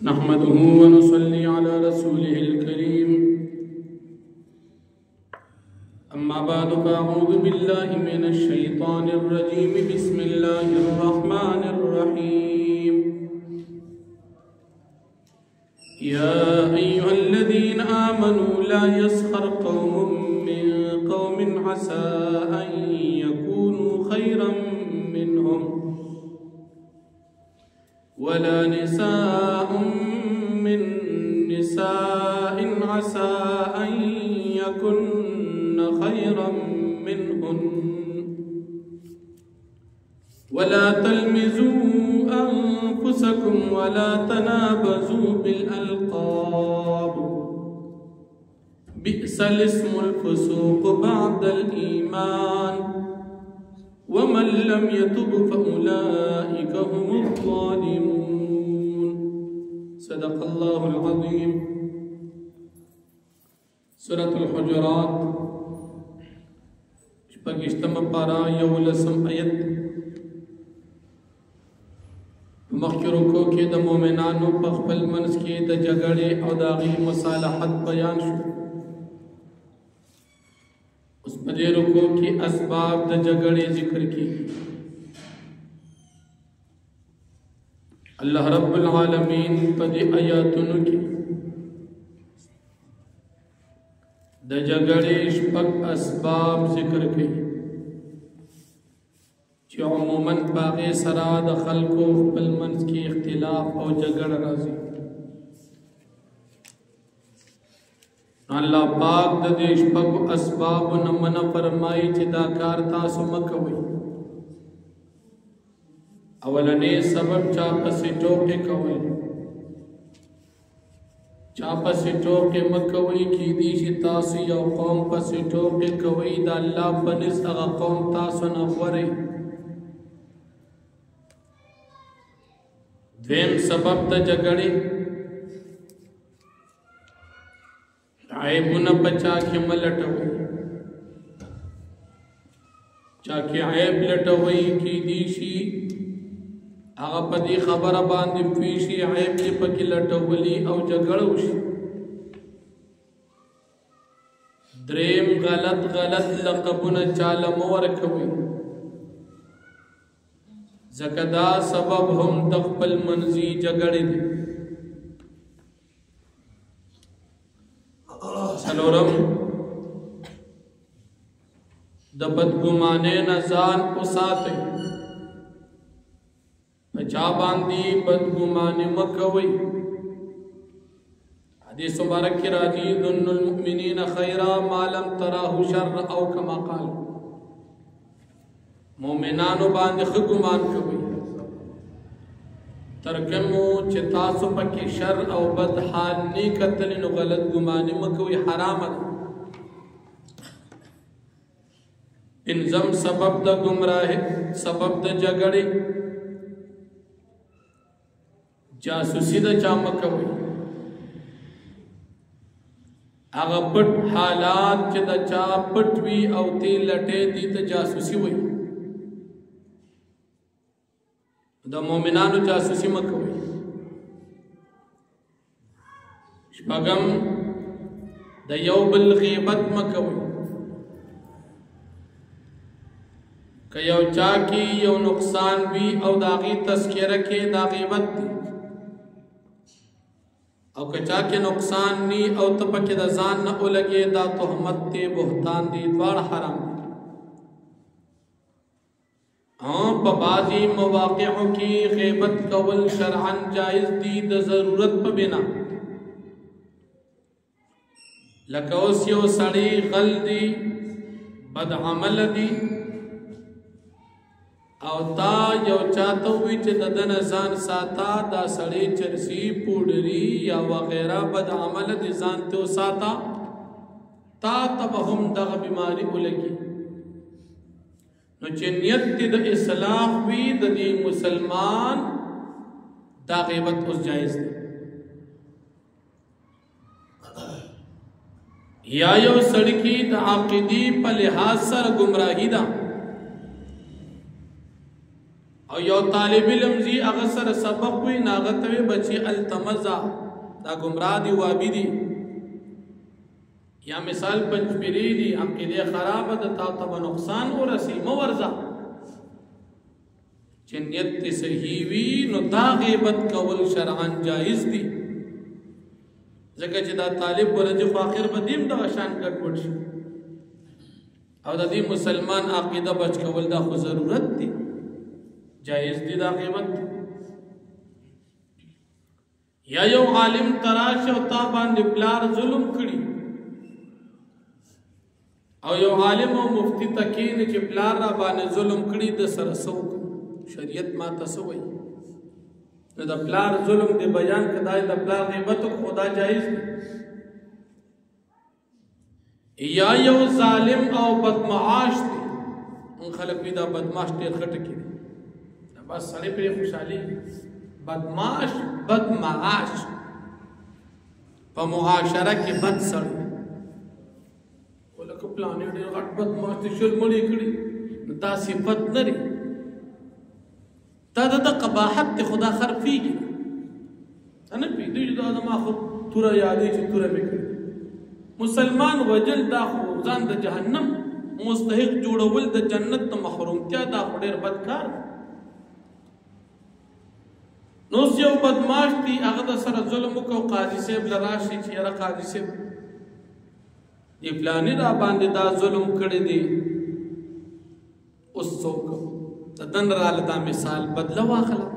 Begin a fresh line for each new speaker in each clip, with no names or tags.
نحمده ونصلي على رسوله الكريم أما بعد فأعوذ بالله من الشيطان الرجيم بسم الله الرحمن الرحيم يا أيها الذين آمنوا لا يسخر قوم من قوم عسى أن يكونوا خيرا منهم ولا نساء من نساء عسى أن يكن خيرا منهن ولا تلمزوا أنفسكم ولا تنابزوا بالألقاب بئس الاسم الفسوق بعد الإيمان ومن لم يتب فأولئك هم الظالمون صدق الله العظيم سورة الحجرات شپږشتمه پارا یولسم آیت مخکې رکوع کې د مؤمنانو په خپل منځ کې د جګړې او د هغې مصالحت بیان شو. اس په دې رکوع کې اسباب د جګړې ذکر کیږي. الله رب العالمین په دې آیاتونو کې د جګړې شپږ اسباب ذکر کړي چې عموماً په هغې سره د خلکو خپل منځ کې اختلاف او جګړه راځي. الله پاک د دې شپږو اسبابو نه منع فرمایي چې دا کار تاسو مه کوئ. اولنې سبب چا پسې ټوکې کول. چا پسې ټوکې مه کوئ. کیدی شي تاسو یو قوم پسې ټوکې کوئ د الله په نزد هغه قوم تاسو نه غوره. دویم سبب د جګړې عیبونه په چا کې مه لټوئ. چا کې عیب لټوئ کیدی شي هغه په دې خبره باندې پوه شي عیب یې پکې لټولي او جګړه وشي. دریم غلط لقبونه چاله مه ورکوئ ځکه دا سبب هم د خپل منځي جګړې دی. څلورم د بدګمانۍ نه ځان وساتئ. په چا باندې بدګماني مه کوئ. حدیث مبارک کې راځي ظن المؤمنین خیرا ما لم تراه شر او کما قال. مومنانو باندې ښه ګمان کوئ تر کومو چې تاسو پکې شر او بد حال نه کتلی نو غلط ګماني مه کوئ، حرامه ده. پنځم سبب د ګمراهۍ سبب د جګړې جاسوسي د چا مه کوئ. هغه پټ حالات چې د چا پټ وي او تی لټې دي ته جاسوسي وایي. د مؤمنانو جاسوسي مه کوئ. شپږم د یو بل غیبت مه کوئ. که یو چا کې یو نقصان وي او د هغې تذکره کې دا غیبت دی او که چا کې نقصان نی او ته پکې د ځان نه ولګې دا تهمت دی، بهتان دی، دواړه حرام دی. په بعضی مواقعو کې غیبت کول شرعاً جائز دی د ضرورت په بنا. لکه اوس یو سړی غل دی، بد عمل دی او تا یو چاته وی چې د دنه ځان ساته دا سړی چرسی پوډری یا وغیرہ بد عمل دي ځان ته ساته تا تب هم دغه بیماری ولګي. نو چې نیت دې د اصلاح وي د دې مسلمان دا غیبت اوس جایز دی. یا یو سړی کې د عقیدې په لحاظ سره گمراهی ده او یو طالب علم زی هغه سره سبق وي ناغه ته بچي التمزا دا گمراه دي وابي دي یا مثال پنځپيري دي عقیده خراب ده تا ته نقصان ورسي مو ورزا چې نیت صحیح وي نو دا غیبت کول شرعاً جائز دي ځکه چې دا طالب ورته خو اخر بدیم دا شان کټ وټ شي او د دې مسلمان عقیده بچ کول دا خو ضرورت دي جائز دي دا غیبت یا یو عالم تراش او تا باندې پلار ظلم کړي او یو عالم او مفتی تکین چې پلار را باندې ظلم کړي د سره سو شریعت ما تسوي نو د پلار ظلم دی بیان کدای د پلار غیبت خدا جائز دی یا یو ظالم او بدمعاش دی ان خلق وی دا بدمعاش ډیر خټه کی بس سړی پر خوشحالي بدمعاش بدمعاش په معاشره کې بد سړی ولکه پلان ډیر غټ بدمعاش شل مړی کړي دا صفت نه لري دا د قباحت خدا خرفيږي انا پیډې دا ما خو تور یادې چې تور وکړي مسلمان وجل دا خو ځان د جهنم مستحق جوړول د جنت ته محرومتیا دا ډېر بد کار نو یو بدمعاش دی هغه د سره ظلم وکاو قاضي صاحب لراشي چې را قاضي صاحب دی پلانې را باندې دا ظلم کړی دی اوس څوک دن رال دا مثال بدلا واخلا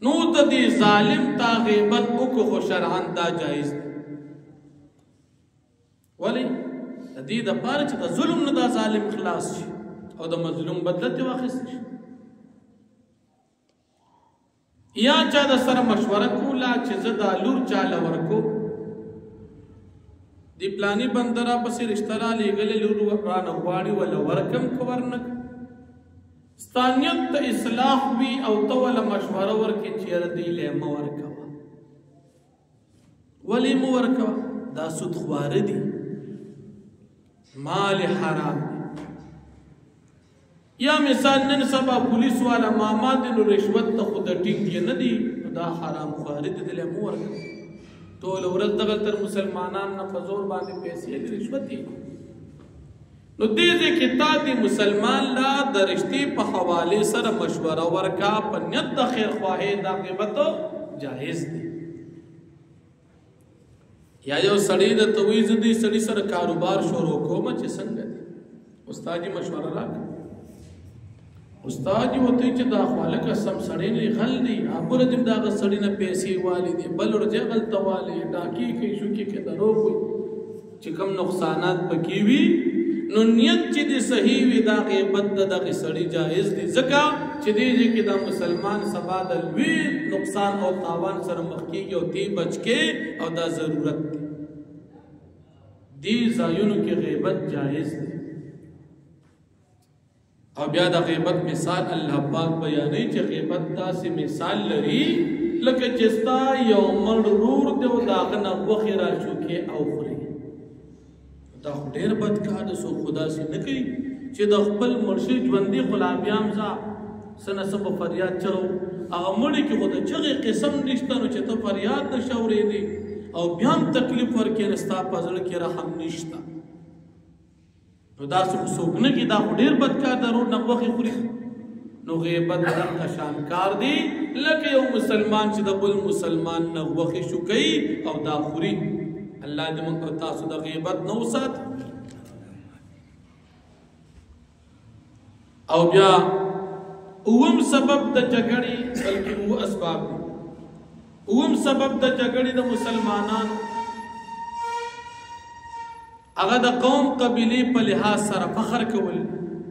نو د دې ظالم تا غیبت وکړو خو شرعاً دا جائز دی ولی د دې د پاره چې د ظلم نه دا ظالم خلاص شي او د مظلوم بدلته واخیست شي یا چا د سره مشوره کولا چې زدا لور چاله ورکو دی پلانی بندرا پسې رشتہ را لګل لور ورانه غواړي ولا ورکم کورنک ستانیت ته اصلاح وی او تول مشوره ورکې چیر دی له مور کوا ولی مور کوا دا سود خوار دی مال حرام یا مثال نن سبا پولیس والا ماما د رشوت ته خود ټینګ نه دی دا حرام خوار دی له مور ټول ورځ دغه تر مسلمانان نه فزور باندې پیسې د رشوت دی نو دې کې تا دې مسلمان لا درشتي په حواله سره مشوره ورکا په نیت د خیر خواهی دا غیبت جائز دی یا یو سړی د تویز دی سړی سره کاروبار شروع کوم چې څنګه دی استاد جی مشوره راکړه استاد جی وته چې دا خالق سم سړی نه غل دی ابره دې دا سړی نه پیسې والی دی بل ورځ غلط والی ډاکی کې شو کې درو کوي چې کم نقصانات پکې وي نو نیت چې دی صحیح وي دا غیبت دغه سړی جائز دی ځکه چې دې کې دا مسلمان سبا د لوی نقصان او تاوان سره مخ کېږي او تی بچ کې او دا ضرورت دی ځایونو کې غیبت جائز دی او بیا د غیبت مثال الله پاک بیانوي چې غیبت داسې مثال لري لکه چې ستا یو مړ رور دی او د هغه نه غوښې راچوکې او خوري دا ډېر بد کار دی څوک خو داسې نه کوي چې د خپل مرشد ژوندي غلامیان ځه څه نه څه به فریاد چغو هغه مړي کې خو د چغې قسم نشته نو چې ته فریاد نشې اورېدی او بیا هم تکلیف ورکې نه ستا په زړه کې رحم نشته نو داسې خو څوک نه کوي دا خو ډېر بد کار دی رور نه غوښې خوري نو غیبت دغه شان کار دی لکه یو مسلمان چې د بل مسلمان نه غوښې شوکوي او دا خوري الله دې موږ تاسو د غیبت نه وساتي او بیا اوم سبب د جګړې بلکې او اسباب دي اوم سبب د جګړې د مسلمانانو هغه د قوم قبيله په لحاظ سره فخر کول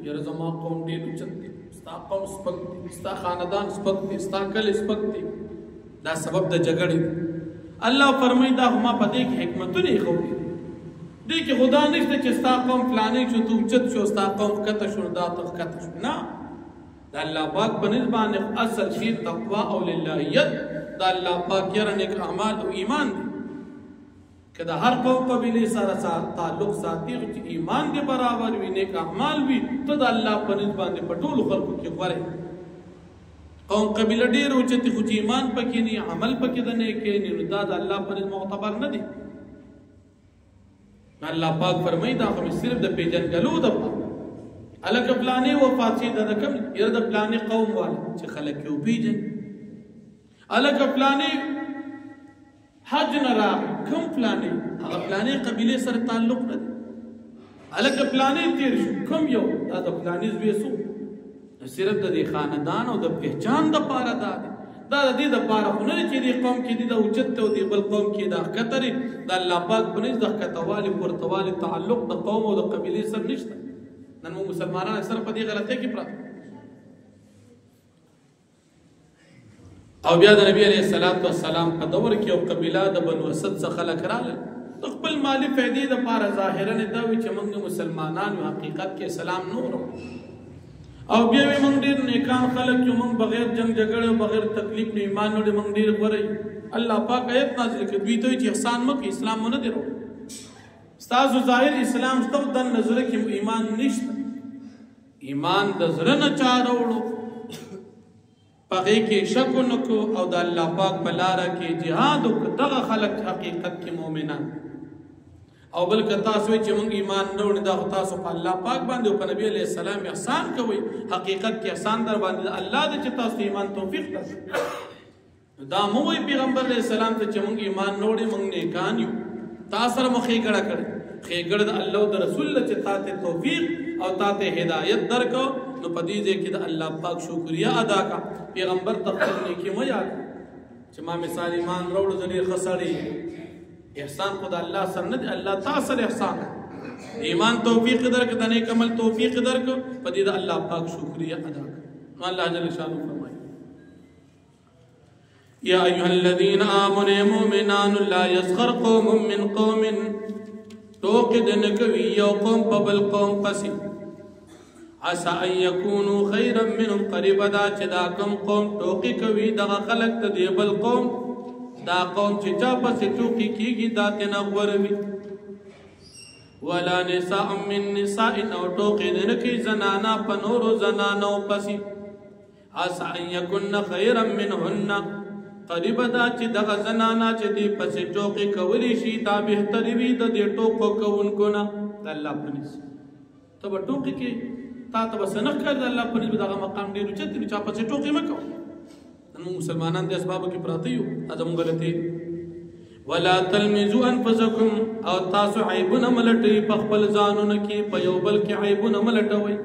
یره زما قوم ډېر اوچت دي ستا قوم سپک دي ستا خاندان سپک دي ستا کلی سپک دي دا سبب د جګړې الله فرمایي دا ما په دې کې حکمتونه خو دې کې خدا نشته چې ستا قوم فلاني چې تو اوچت شو ستا قوم کته شو دا ته کته شو نه دا الله پاک په نسبت اصل شی تقوا او للهیت دا الله پاک یې نیک اعمال او ایمان دی کدا هر قوم قبیله سره تعلق ساتي چې ایمان دې برابر وي نیک اعمال وي ته د الله په نسبت په ټول خلکو کې غوړې قوم قبیله ډېر اوچتې خو چې ایمان پکې نه عمل پکې د نیکۍ نه نو دا د الله پر معتبر نه دي. الله پاک فرمایي دا خو صرف د پیژنګلو دپاره هلکه پلانې وفات شي دا د کوم یره د پلانې قوم والا چې خلک یې وپېژني. هلکه پلانې حج نه راغی کوم پلانې هغه پلانې قبیلې سره تعلق نه دی. هلکه پلانې تېر شو کوم یو دا د پلانې زوی څوک صرف د دې خاندان او د پہچان دپاره دا دی. دا د دې دپاره خو نه دی چې دې قوم کې دي دا اوچت دی او دې بل قوم کې دا ښکته دی. د الله پاک په نزد د ښکتهوالي پورتهوالي تعلق د قوم او د قبیلې سره نشته. نن مو مسلمانان اکثر په دې غلطۍ کې پراته. او بیا د نبی علیه السلام په دور کې یو قبیله د بنو اسد څخه خلک راغلل د خپل مالي فایدې دپاره ظاهرا دا وي چې موږ مسلمانان یو حقیقت کې اسلام نه ورو او بیا وي موږ ډېر نیکان خلک یو موږ بغیر جنګ جګړې او بغیر تکلیف نه ایمان وړي موږ ډېر غوره یو. الله پاک آیت نازل کړي دوی ته وایي چې احسان مه کوئ اسلام مو نه دی راوړی. ستاسو ظاهر اسلام شته او دننه زړه کې ایمان نشته. ایمان د زړه نه چا راوړو په هغې کې شک ونه کړو او د الله پاک په لاره کې جهاد وکړو. دغه خلک حقیقت کې مؤمنان او بل که تاسو وایئ چې موږ ایمان نه وړو دا خو تاسو په الله پاک باندې او په نبي علیه السلام احسان کوئ. حقیقت کې احسان در باندې الله دی چې تاسو ایمان توفیق درکړي. دا مو وایئ پیغمبر علیه السلام ته چې موږ ایمان نه وړو موږ نیکان یو. تا سره مو ښېګړه کړې ښېګړه د الله او د رسول چې تا ته توفیق او تا ته هدایت درکړو نو په دې ځای کې د الله پاک شکریه ادا کا. پیغمبر ته خپل نیکي مه یاد چې ما مثال ایمان راوړو زه ډېر ښه سړی احسان خو د الله سره نه دی. الله تا سره احسان ایمان توفیق درکړه د نیک عمل توفیق درکړه په دې د الله پاک شکریه ادا کړه. نو الله جل شانه فرمایي یا ایها الذین آمنوا مؤمنان لا یسخر قوم من قوم ټوکې د نه کوي یو قوم په بل قوم پسې عسى ان يكونوا خيرا منهم قریبه دا چې دا کوم قوم ټوکې کوي دغه خلک د دې بل قوم دا قوم چې چا پسې ټوکې کېږي دا ترې غوره وي. ولا نساء من نساء او ټوکې نه کوي زنانه په نورو زنانو پسې عسى ان يكن خيرا منهن قریبه دا چې دغه زنانه چې دې پسې ټوکې کولی شي دا بهتري وي د دې ټوکو کوونکو نه. د الله په نزد ته به ټوکې کې تا ته به څه نه ښکاري. د الله په نزد دغه مقام ډېر اوچت دی چا پسې ټوکې مه کوه. نن موږ مسلمانان د اسبابو کې پراته یو دا زموږ غلطي. ولا تلمزوا انفسکم او تاسو عیبونه مه لټوئ په خپل ځانونه کې په یو بل کې عیبونه مه لټوئ.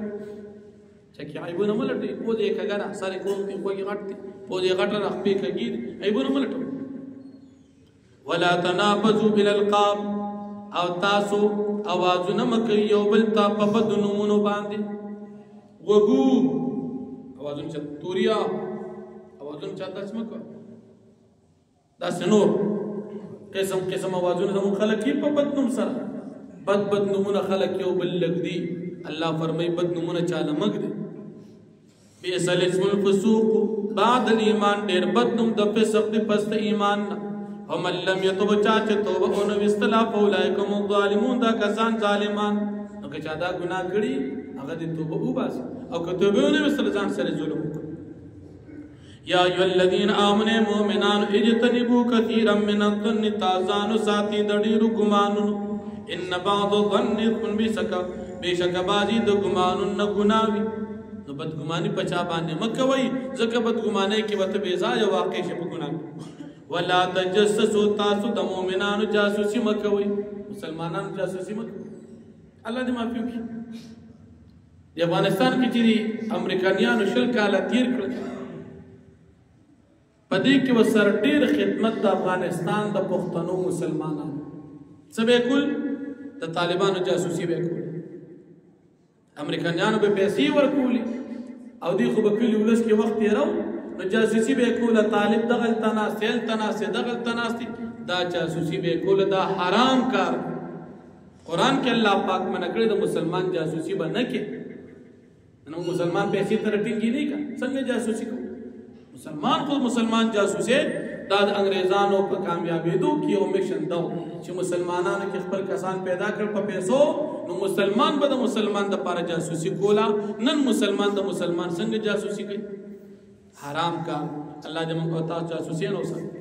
چا کې عیبونه مه لټوئ پوزې یې کږه ده سر یې کوږ دی خوږ یې غټ دی پوزې یې غټه ده خپې کږې دي عیبونه مه لټوئ. ولا تنابزوا بالالقاب او تاسو اوازونه مه کوئ یو بل ته په بدو نومونو باندې. غوږو اوازونه چې توریا اوازونه چا داسې مه کوه داسې نور قسم قسم اوازونه زموږ خلک یې په بد نوم سره بد نومونه خلک یو بل لږدي. الله فرمایي بد نومونه چاله مه ږدئ. بئس الاسم الفسوق بعد الایمان ډېر بد نوم د فسق دی پس د ایمان نه. ومن لم یتب چا چې توبه ونه ویستله فاولئک هم الظالمون دا کسان ظالمان. نو که چا دا ګناه کړي هغه دې توبه وباسي او که توبه ونه ویستله ځان سره ظلم وکړي. یا ایها الذین آمنوا مؤمنان اجتنبوا کثیرا من الظن تازانو ساتي د ډېرو ګمانونو ان بعض الظن اثم بشک بازي د ګمانونو نه ګناه وي. نو بدګماني په چا باندې مه کوئ ځکه بدګمانۍ کې به ته بې ځایه واقع شې په ګناه. ولا تجسسوا تاسو د مؤمنانو جاسوسي مه کوئ مسلمانانو جاسوسي مه کوئ. الله دې معافي وکړي. د افغانستان کې چې امریکایانو 20 کاله تېر کړل په دې کې ورسره ډېر خدمت د افغانستان د پښتنو مسلمانانو څه به کول د طالبانو جاسوسي به کول. امریکایانو به پیسې ورکولې او دوی خو به کلي ولس کې وخت تېرو نو جاسوسي به کوله. طالب دغلته ناست هلته ناست دغلته ناست دا جاسوسي به کوله. دا حرام کار قرآن کې الله پاک منع کړی د مسلمان جاسوسي به نه کوي. نو مسلمان پیسې ته رټینګي نه کوي څنګه جاسوسي کوي. مسلمان خود مسلمان جاسوسي دا د انګریزانو په کامیابېدو کې یو میشن دا چې مسلمانانو کې خپل کسان پیدا کړ په پیسو نو مسلمان به د مسلمان د لپاره جاسوسي کولا. نن مسلمان د مسلمان څنګه جاسوسي کوي. حرام کا اللہ دې موږ ته جاسوسي نه وساتي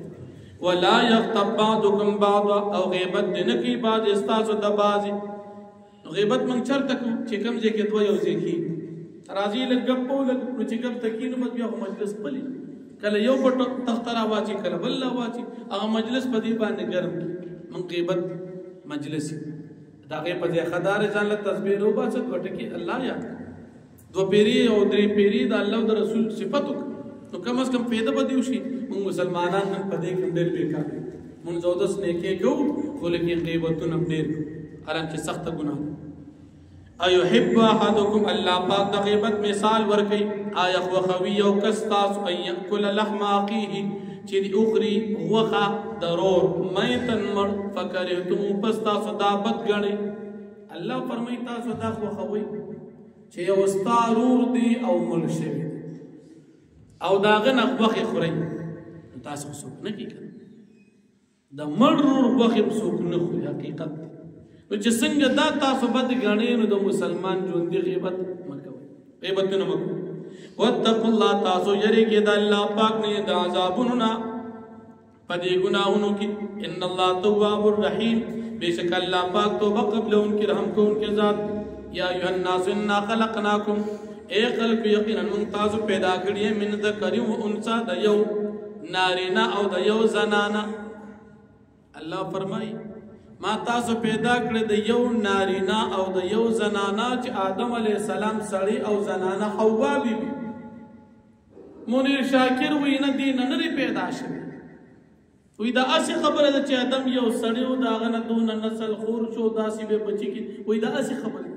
ولا يغتب بعضكم بعضا او غیبت دې نه کوي بعض استاسو د بعضي غیبت موږ چرته کوو چې کوم ځای کې دوه یو ځای کې راځي لږ ګپو لږ نو چې ګپ تکینو مت بیا مجلس پلی کله یو پټ تخترا واچي کله بل لا واچي هغه مجلس په دې باندې ګرم من غیبت مجلس دا غي په ځای خدار ځان له تسبیح او باسه وټکی الله یا دو پیری او درې پیری د الله او رسول صفاتو نو کم از کم پیدا بدیو شي موږ مسلمانان نن په دې کې ډېر بیکار مونږ زودس نه کې کو ولکه غیبتون ډېر حالانکه سخت ګناه ايحب احدكم الله پاک د غیبت مثال ورکي آیا خو خوي او کستاس ان ياكل لحم اخيه چې دی اخري وخه ضرور ميتن مر فكرهتم پستا صدابت غني الله فرمایي تاسو دا خو خوي چې یو ستارور دی او ملشوي او داغه نخوخه خوري تاسو څوک نه کیږي د مرور وخت څوک نه خوري حقیقت نو چې څنګه دا تاسو بد غاڼې نو د مسلمان ژوند دی غیبت مکوئ غیبت نه مکوئ واتقوا الله تاسو یریږئ د الله پاک نه د عذابونو نه پدې ګناهونو کې ان الله تواب الرحیم بیشک الله پاک توبه قبل ان کی رحم کو ان کے ذات یا ایها الناس انا خلقناکم اے خلق یقینا من تاسو پیدا کړی من ذکر و انثى د یو نارینا او د یو زنانا الله فرمای ما تاسو پیدا کړی د یو نارینا او د یو زنانا چې آدم علی السلام سړی او زنانا حوا بیبي منیر شاکر وینه دین نه پیدا شوی وی دا اسی خبره ده چې آدم یو سړی او دا غنه دون نسل خور شو داسې به بچی کی وی دا اسی خبره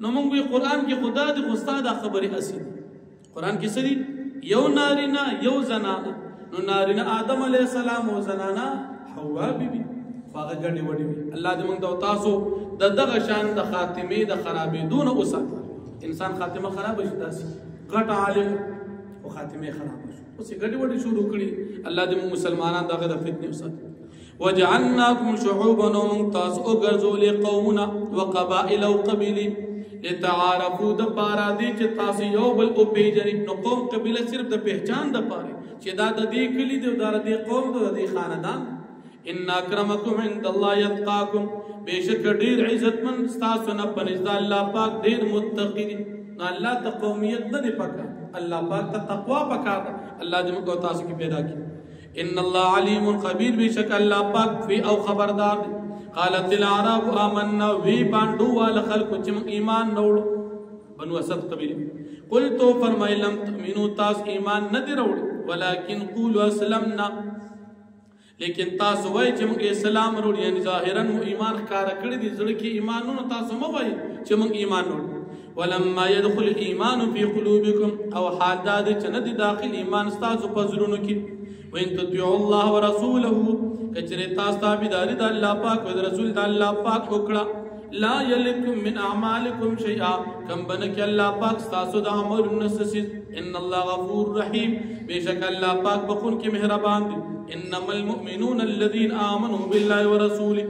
نو موږ قرآن کې خدا د استاد خبره اسی قرآن کې سری یو نارینا یو زنانا نو نارینا آدم علی السلام او زنانا حوا بیبي هغه ګډي وډي الله دې موږ ته تاسو د دغه شان د خاتمه د خرابې دون اوسات انسان خاتمه خراب شي داسې غټ عالم او خاتمه خراب شي اوس ګډي وډي شروع کړي الله دې موږ مسلمانان دغه د فتنه اوسات وجعلناكم شعوبا وممتاز وغرزول قومنا وقبائل وقبيل لتعارفوا د پارا دي چې تاسو یو بل او پیژنئ نو قوم قبيله صرف د پہچان د پاره چې دا د دې کلی دی د دې قوم د دې خاندان ان اکرمکم عند الله يتقاكم بیشک ډیر عزتمن تاسو نه پنځ الله پاک ډیر متقی دي نو الله ته قومیت نه دی پکا الله پاک ته تقوا پکا الله دې موږ تاسو کې پیدا کړي ان الله علیم خبیر بیشک الله پاک فی او خبردار دی قالت العرب آمنا وی باندو وال خلق چې ایمان نوړو بنو اسد قبیله قلت فرمای لم تؤمنوا تاس ایمان نه دی وروړي ولکن قولوا اسلمنا لیکن تاسو وای چې موږ اسلام وروړي یعنی ظاهرا مو ایمان ښکار کړی دي ځکه کې ایمانونو تاسو مو وای چې موږ ایمان وروړو ولما يدخل الايمان في قلوبكم او حال دا چې نه دي داخل ایمان تاسو په زړونو کې وان تطيعوا الله ورسوله کچره تاسو تابعداري د الله پاک او رسول د الله پاک وکړه لا يلكم من اعمالكم شيئا كم بنك الله پاک تاسو د عمل نسس ان الله غفور رحيم بیشک الله پاک بخون کې مهربان دي انما المؤمنون الذين امنوا بالله ورسوله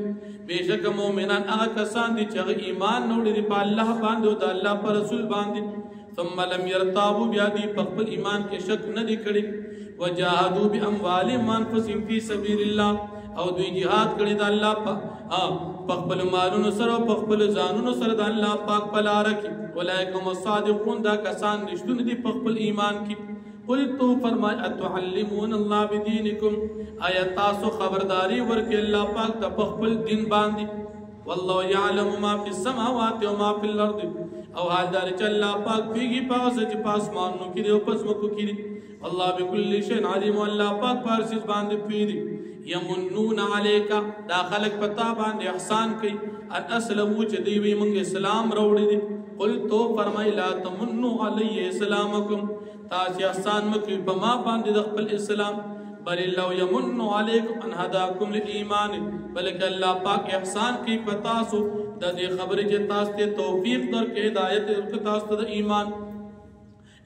بیشک مؤمنان هغه کسان دي چې ایمان نوړي په الله باندې او د الله پر رسول باندې ثم لم يرتابوا بیا دي په خپل ایمان کې شک نه دي کړی وجاهدوا باموالهم وانفسهم في سبيل الله او دوی jihad کړی د الله په خپل مالونو سره په خپل ځانونو سره د الله پاک په لار کې اولئکم الصادقون دا کسان رښتونی دي په خپل ایمان کې قلت فرمای اتعلمون الله بدینکم آیا تاسو خبرداري ورکړي الله پاک ته په خپل دین باندې والله يعلم ما في السماوات وما في الارض او حال دار چې الله پاک پیږي پاسه چې پاسمانو کې او پسمکو کې الله بكل شيء عليم الله پاک پارسیز باندې پیری یمنون علیک دا خلق پتا باندې احسان کوي ان اسلمو چې دی وی موږ اسلام راوړی دي قل تو فرمای لا تمنوا علی اسلامکم تاسو احسان مکوئ په ما باندې د خپل اسلام بل الله یمن علیکم ان هداکم للایمان بلکې الله پاک احسان کوي پتا سو د دې خبرې چې تاسو ته توفیق درکې هدایت ورکړه تاسو ته ایمان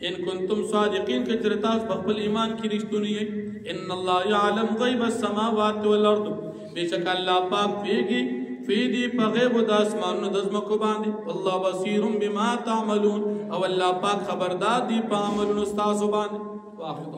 ان کنتم صادقین کہ ترتاس بخبل ایمان کی رشتونی ہے ان اللہ یعلم غیب السماوات والارض بیشک اللہ پاک پیگی فیدی پغیب و داسمان و دزمکو باندی واللہ بصیر بما تعملون او اللہ پاک خبردار دی پا عملون استاسو باندی واخر